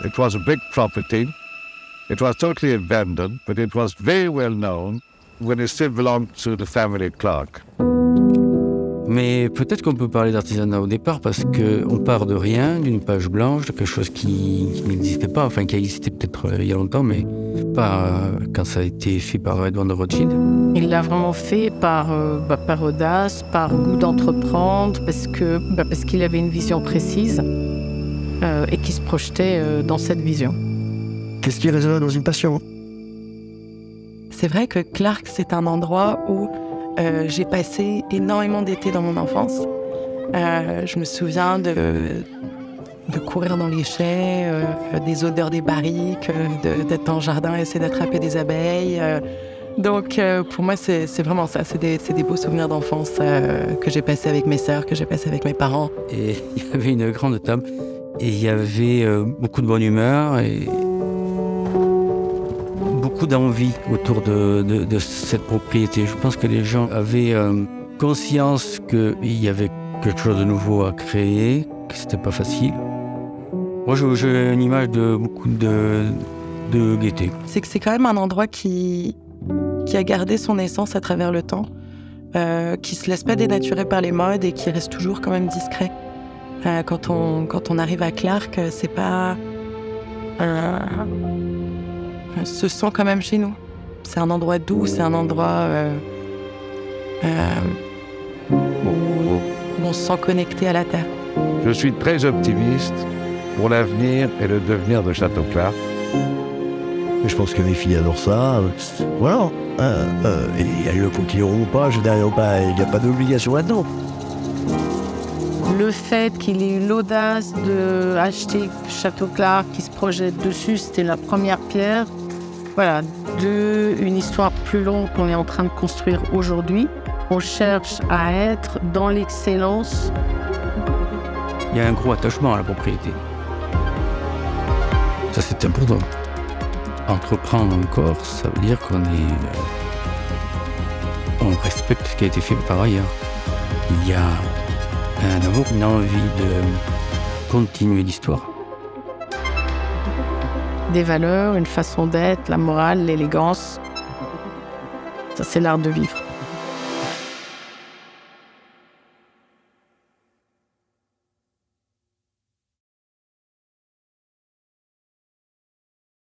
It was a big property. It was totally abandoned, but it was very well known when it still belonged to the family Clark. Mais peut-être qu'on peut parler d'artisanat au départ parce qu'on part de rien, d'une page blanche, de quelque chose qui n'existait pas, enfin qui a existé peut-être il y a longtemps, mais pas quand ça a été fait par Edouard de Rothschild. Il l'a vraiment fait par audace, par goût d'entreprendre, parce qu'il avait une vision précise et qu'il se projetait dans cette vision. Qu'est-ce qui résonne dans une passion? C'est vrai que Clark, c'est un endroit où j'ai passé énormément d'été dans mon enfance. Je me souviens de courir dans les chais, des odeurs des barriques, d'être dans le jardin et essayer d'attraper des abeilles. Donc pour moi, c'est vraiment ça. C'est des beaux souvenirs d'enfance que j'ai passés avec mes sœurs, que j'ai passés avec mes parents. Et il y avait une grande table et il y avait beaucoup de bonne humeur et beaucoup d'envie autour de cette propriété. Je pense que les gens avaient conscience qu'il y avait quelque chose de nouveau à créer, que c'était pas facile. Moi, j'ai une image de beaucoup de gaieté. C'est que c'est quand même un endroit qui a gardé son essence à travers le temps, qui se laisse pas dénaturer par les modes et qui reste toujours quand même discret. Quand on arrive à Clark, c'est pas... se sent quand même chez nous. C'est un endroit doux, c'est un endroit où on se sent connecté à la terre. Je suis très optimiste pour l'avenir et le devenir de Château Clark. Je pense que mes filles adorent ça. Voilà. Et elles le continueront ou pas, il n'y a pas d'obligation là-dedans. Le fait qu'il ait eu l'audace d'acheter Château Clark, qui se projette dessus, c'était la première pierre. Voilà, une histoire plus longue qu'on est en train de construire aujourd'hui. On cherche à être dans l'excellence. Il y a un gros attachement à la propriété. Ça, c'est important. Entreprendre encore, ça veut dire on respecte ce qui a été fait par ailleurs. Il y a un amour, une envie de continuer l'histoire. Des valeurs, une façon d'être, la morale, l'élégance. Ça, c'est l'art de vivre.